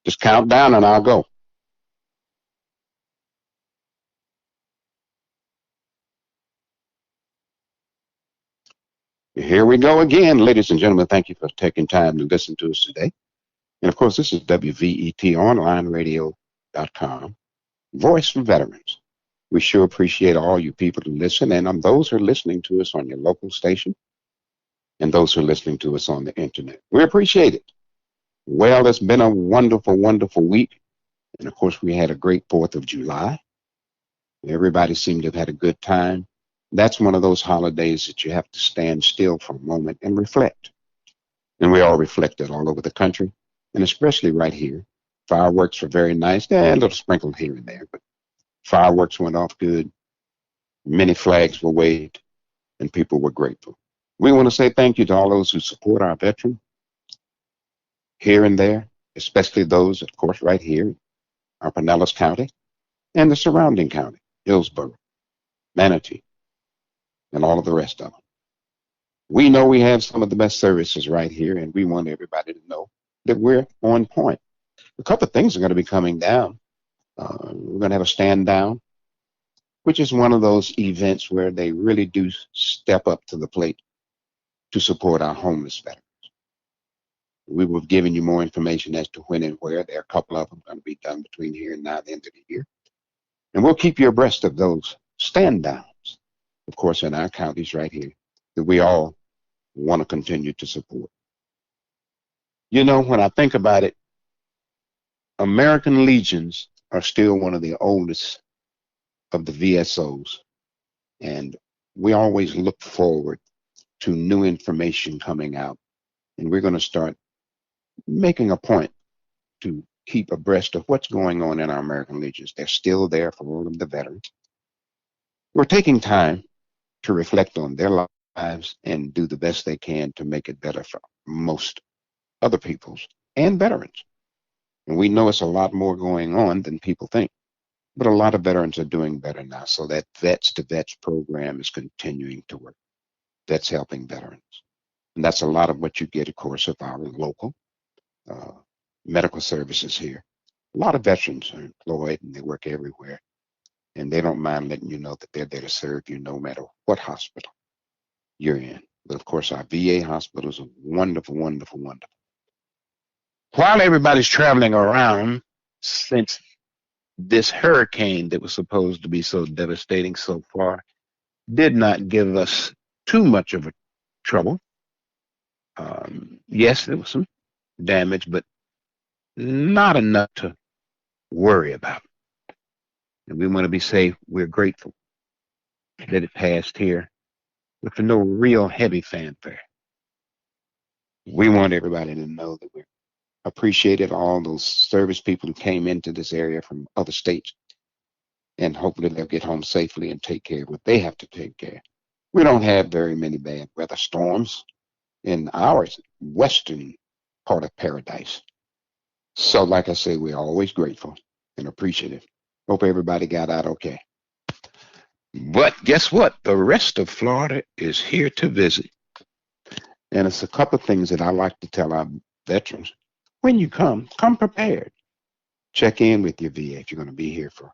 Just count down and I'll go. Here we go again, ladies and gentlemen. Thank you for taking time to listen to us today. And of course, this is WVET Online Radio.com, Voice for Veterans. We sure appreciate all you people who listen, and those who are listening to us on your local station, and those who are listening to us on the internet. We appreciate it. Well, it's been a wonderful, wonderful week. And of course, we had a great 4th of July. Everybody seemed to have had a good time. That's one of those holidays that you have to stand still for a moment and reflect. And we all reflected all over the country, and especially right here. Fireworks were very nice. A little sprinkled here and there, but fireworks went off good. Many flags were waved, and people were grateful. We want to say thank you to all those who support our veterans here and there, especially those, of course, right here, our Pinellas County and the surrounding county, Hillsborough, Manatee, and all of the rest of them. We know we have some of the best services right here, and we want everybody to know that we're on point. A couple of things are going to be coming down. We're going to have a stand down, which is one of those events where they really do step up to the plate to support our homeless veterans. We will have given you more information as to when and where. There are a couple of them going to be done between here and now, the end of the year. And we'll keep you abreast of those stand downs, of course, in our counties right here, that we all want to continue to support. You know, when I think about it, American Legions are still one of the oldest of the VSOs, and we always look forward to new information coming out, and we're going to start making a point to keep abreast of what's going on in our American Legions. They're still there for all of the veterans. We're taking time to reflect on their lives and do the best they can to make it better for most other peoples and veterans. And we know it's a lot more going on than people think. But a lot of veterans are doing better now. So that Vets to Vets program is continuing to work. That's helping veterans. And that's a lot of what you get, of course, of our local uh, medical services here. A lot of veterans are employed and they work everywhere. And they don't mind letting you know that they're there to serve you no matter what hospital you're in. But of course, our VA hospitals are wonderful, wonderful, wonderful. While everybody's traveling around, since this hurricane that was supposed to be so devastating so far did not give us too much of a trouble. Yes, there was some damage, but not enough to worry about. And we want to be safe. We're grateful that it passed here with no real heavy fanfare. We want everybody to know that we appreciated all those service people who came into this area from other states, and hopefully they'll get home safely and take care of what they have to take care of. We don't have very many bad weather storms in our western part of paradise. So, like I say, we're always grateful and appreciative. Hope everybody got out okay. But guess what? The rest of Florida is here to visit. And it's a couple of things that I like to tell our veterans. When you come prepared. Check in with your VA if you're going to be here for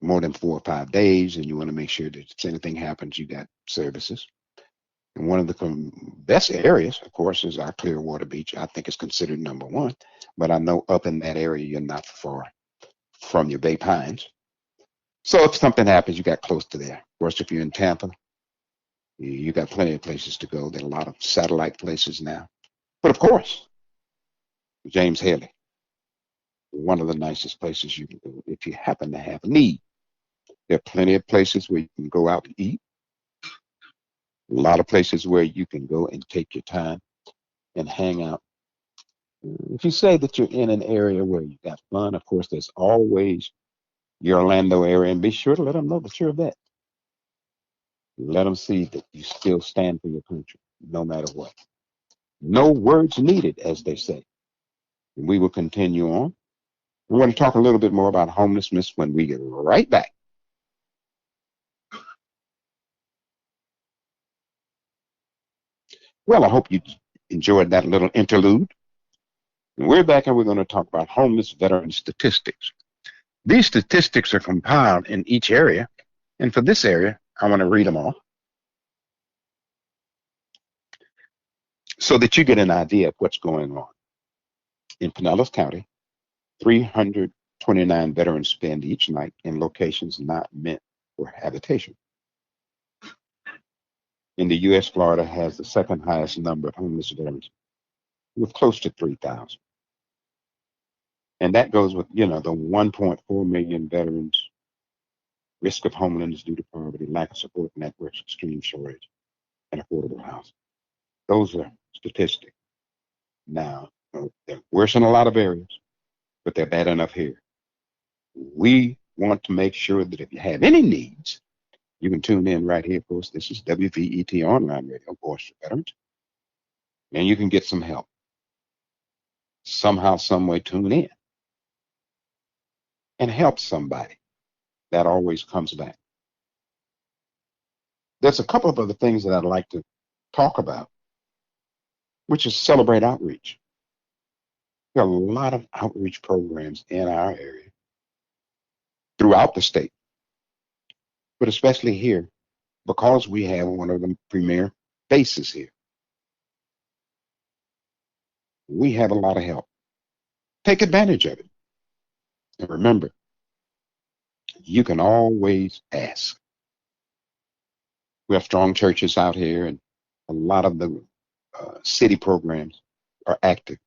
more than 4 or 5 days and you want to make sure that if anything happens, you got services. And one of the best areas, of course, is our Clearwater Beach. I think it's considered number one, but I know up in that area, you're not far from your Bay Pines. So if something happens, you got close to there. Of course, if you're in Tampa, you got plenty of places to go. There are a lot of satellite places now. But of course, James Haley, one of the nicest places you can go if you happen to have a need. There are plenty of places where you can go out and eat. A lot of places where you can go and take your time and hang out. If you say that you're in an area where you got fun, of course, there's always your Orlando area, and be sure to let them know that you're a vet. Let them see that you still stand for your country, no matter what. No words needed, as they say. And we will continue on. We're going to talk a little bit more about homelessness when we get right back. Well, I hope you enjoyed that little interlude. And we're back and we're going to talk about homeless veteran statistics. These statistics are compiled in each area. And for this area, I want to read them all so that you get an idea of what's going on. In Pinellas County, 329 veterans spend each night in locations not meant for habitation. In the U.S., Florida has the second highest number of homeless veterans with close to 3,000. And that goes with, the 1.4 million veterans risk of homelessness due to poverty, lack of support networks, extreme shortage, and affordable housing. Those are statistics. Now, they're worse in a lot of areas, but they're bad enough here. We want to make sure that if you have any needs, you can tune in right here, of course. This is WVET Online Radio, Voice for Veterans, and you can get some help. Somehow, some way, tune in and help somebody. That always comes back. There's a couple of other things that I'd like to talk about, which is celebrate outreach. There are a lot of outreach programs in our area throughout the state, but especially here because we have one of the premier bases here. We have a lot of help. Take advantage of it. And remember, you can always ask. We have strong churches out here, and a lot of the city programs are active,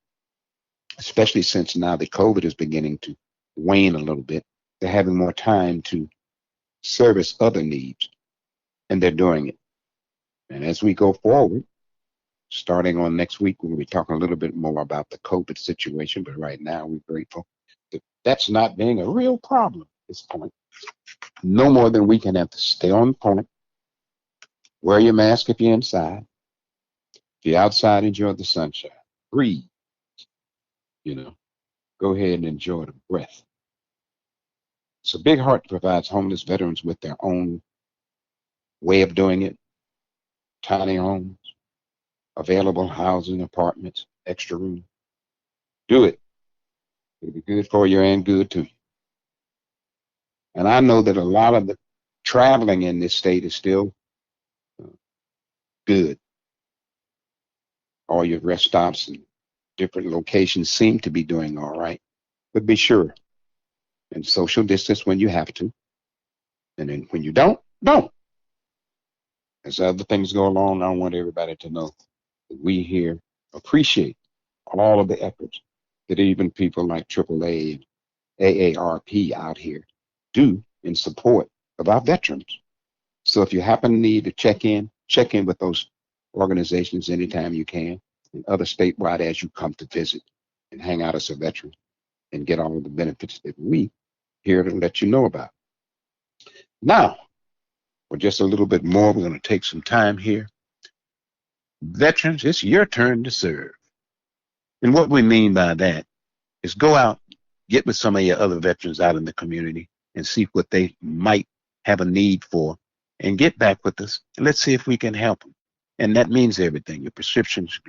especially since now the COVID is beginning to wane a little bit. They're having more time to service other needs, and they're doing it. And as we go forward, starting on next week, we'll be talking a little bit more about the COVID situation. But right now, we're grateful that that's not being a real problem at this point. No more than we can have to stay on point, wear your mask if you're inside. If you're outside, enjoy the sunshine. Breathe, you know, go ahead and enjoy the breath. So Big Heart provides homeless veterans with their own way of doing it, tiny homes, available housing, apartments, extra room. Do it. It'll be good for you and good to you. And I know that a lot of the traveling in this state is still good. All your rest stops and different locations seem to be doing all right. But be sure and social distance when you have to. And then when you don't, don't. As other things go along, I want everybody to know that we here appreciate all of the efforts that even people like AAA and AARP out here do in support of our veterans. So if you happen to need to check in with those organizations anytime you can, and other statewide as you come to visit and hang out as a veteran and get all of the benefits that we here to let you know about. Now, for just a little bit more, we're going to take some time here. Veterans, it's your turn to serve. And what we mean by that is go out, get with some of your other veterans out in the community and see what they might have a need for and get back with us. And let's see if we can help them. And that means everything. Your prescriptions,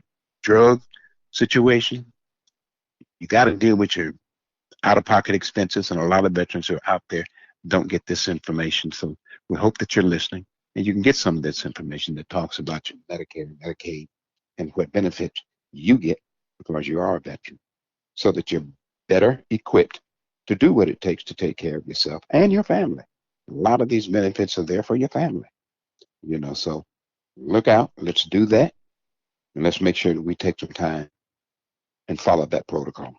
drug situation, you got to deal with your out-of-pocket expenses. And a lot of veterans who are out there don't get this information. So we hope that you're listening and you can get some of this information that talks about your Medicare and Medicaid and what benefits you get because you are a veteran so that you're better equipped to do what it takes to take care of yourself and your family. A lot of these benefits are there for your family, so look out. Let's do that. And let's make sure that we take some time and follow that protocol.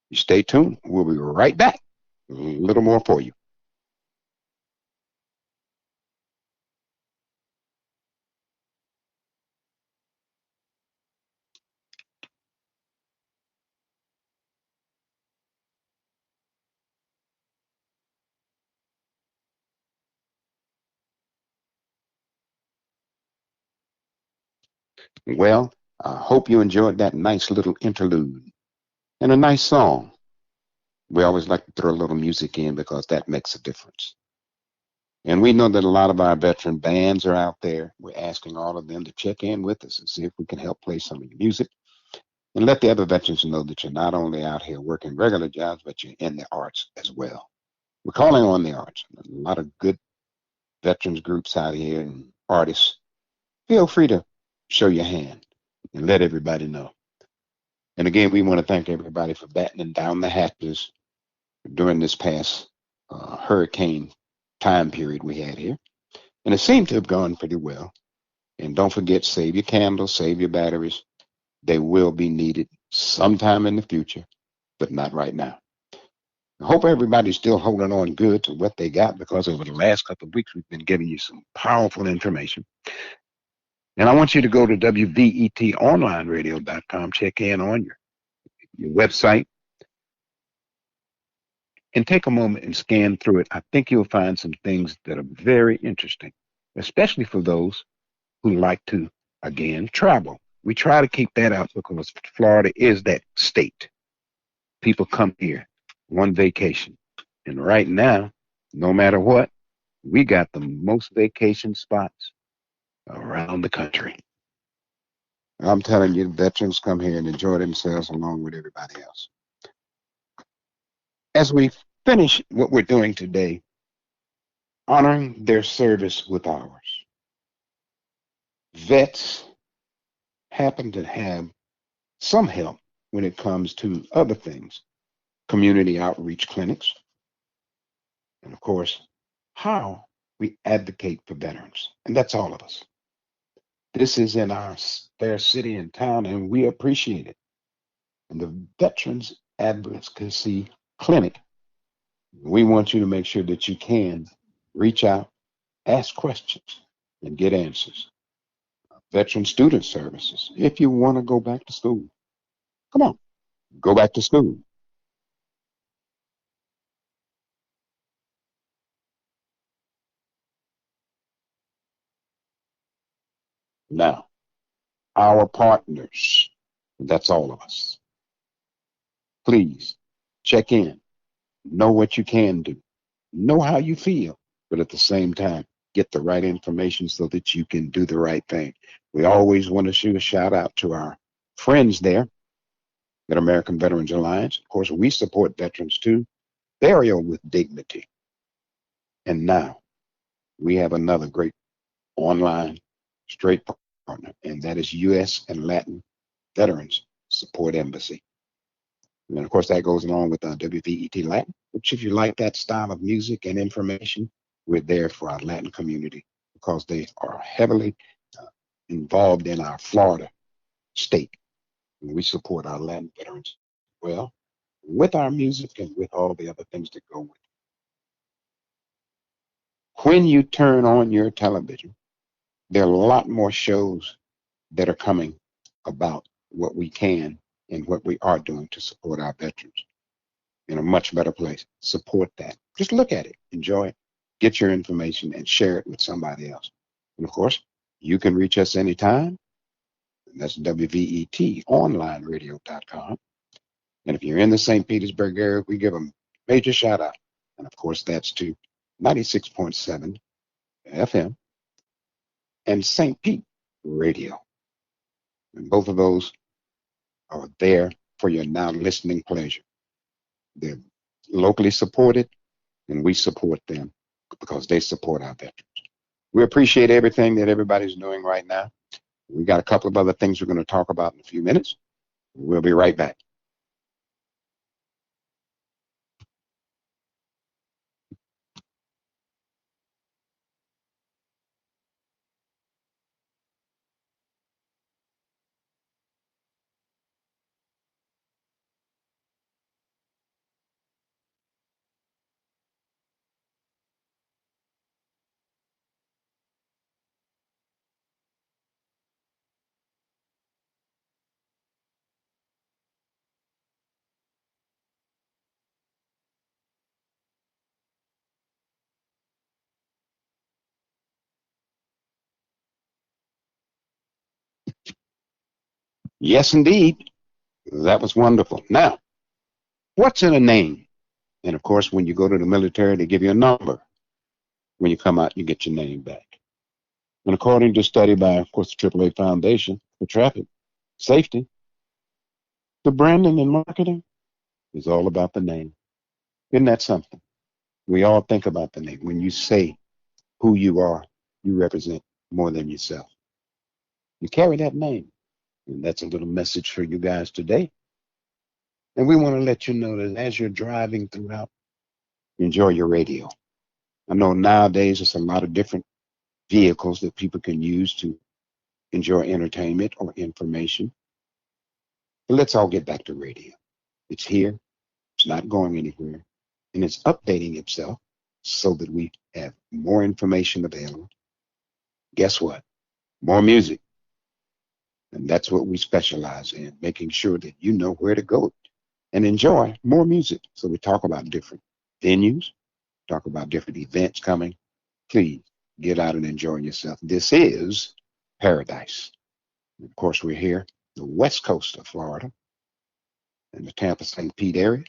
You stay tuned. We'll be right back. A little more for you. Well, I hope you enjoyed that nice little interlude and a nice song. We always like to throw a little music in because that makes a difference. And we know that a lot of our veteran bands are out there. We're asking all of them to check in with us and see if we can help play some of the music. And let the other veterans know that you're not only out here working regular jobs, but you're in the arts as well. We're calling on the arts. A lot of good veterans groups out here and artists. Feel free to show your hand and let everybody know. And again, we want to thank everybody for battening down the hatches during this past hurricane time period we had here. And it seemed to have gone pretty well. And don't forget, save your candles, save your batteries. They will be needed sometime in the future, but not right now. I hope everybody's still holding on good to what they got because over the last couple of weeks, we've been giving you some powerful information. And I want you to go to WVETonlineradio.com, check in on your website, and take a moment and scan through it. I think you'll find some things that are very interesting, especially for those who like to, again, travel. We try to keep that out because Florida is that state. People come here on vacation. And right now, no matter what, we got the most vacation spots around the country. I'm telling you, veterans come here and enjoy themselves along with everybody else. As we finish what we're doing today, honoring their service with ours, vets happen to have some help when it comes to other things, community outreach clinics, and of course, how we advocate for veterans. And that's all of us. This is in our fair city and town, and we appreciate it. And the Veterans Advocacy Clinic, we want you to make sure that you can reach out, ask questions, and get answers. Veteran Student Services, if you want to go back to school, come on, go back to school. Now, our partners, that's all of us. Please check in, know what you can do, know how you feel, but at the same time, get the right information so that you can do the right thing. We always want to shoot a shout out to our friends there at American Veterans Alliance. Of course, we support veterans too. Burial with dignity. And now we have another great online straight partner, and that is U.S. and Latin Veterans Support Embassy. And of course, that goes along with WVET Latin, which if you like that style of music and information, we're there for our Latin community because they are heavily uh, involved in our Florida state. And we support our Latin veterans well with our music and with all the other things that go with it. When you turn on your television, there are a lot more shows that are coming about what we can and what we are doing to support our veterans in a much better place. Support that. Just look at it, enjoy it, get your information, and share it with somebody else. And of course, you can reach us anytime. That's WVETonlineradio.com. And if you're in the St. Petersburg area, we give a major shout out. And of course, that's to 96.7 FM and St. Pete Radio. And both of those are there for your now listening pleasure. They're locally supported, and we support them because they support our veterans. We appreciate everything that everybody's doing right now. We got a couple of other things we're going to talk about in a few minutes. We'll be right back. Yes, indeed. That was wonderful. Now, what's in a name? And of course, when you go to the military, they give you a number. When you come out, you get your name back. And according to a study by, of course, the AAA Foundation for Traffic Safety, The branding and marketing is all about the name. Isn't that something? We all think about the name. When you say who you are, you represent more than yourself. You carry that name. And that's a little message for you guys today. And we want to let you know that as you're driving throughout, enjoy your radio. I know nowadays there's a lot of different vehicles that people can use to enjoy entertainment or information. But let's all get back to radio. It's here, it's not going anywhere, and it's updating itself so that we have more information available. Guess what? More music. And that's what we specialize in, making sure that you know where to go and enjoy more music. So we talk about different venues, talk about different events coming. Please get out and enjoy yourself. This is paradise. Of course, we're here, the west coast of Florida and the Tampa St. Pete area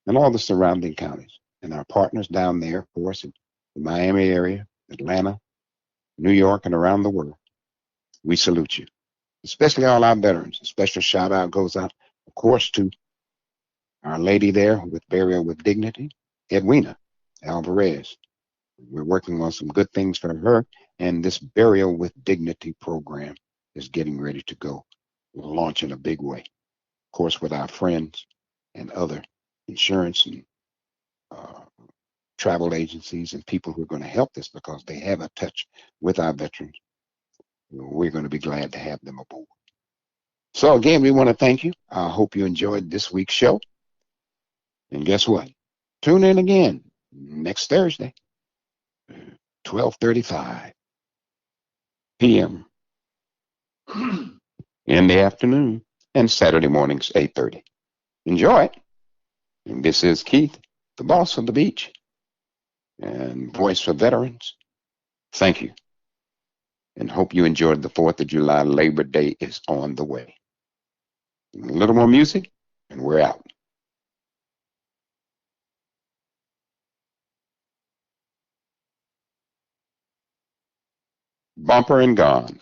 and all the surrounding counties. And our partners down there, of course, in the Miami area, Atlanta, New York, and around the world. We salute you, especially all our veterans. A special shout out goes out, of course, to our lady there with Burial with Dignity, Edwina Alvarez. We're working on some good things for her, and this Burial with Dignity program is getting ready to go, launch in a big way. Of course, with our friends and other insurance and uh, travel agencies and people who are going to help this because they have a touch with our veterans. We're going to be glad to have them aboard. So again, we want to thank you. I hope you enjoyed this week's show. And guess what? Tune in again next Thursday, 12:35 p.m. in the afternoon, and Saturday mornings, 8:30. Enjoy it. And this is Keith, the boss of the beach and voice for veterans. Thank you, and hope you enjoyed the 4th of July. Labor Day is on the way. A little more music, and we're out. Bumper and gone.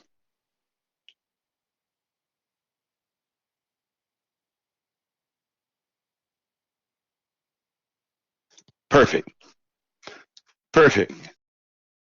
Perfect. Perfect.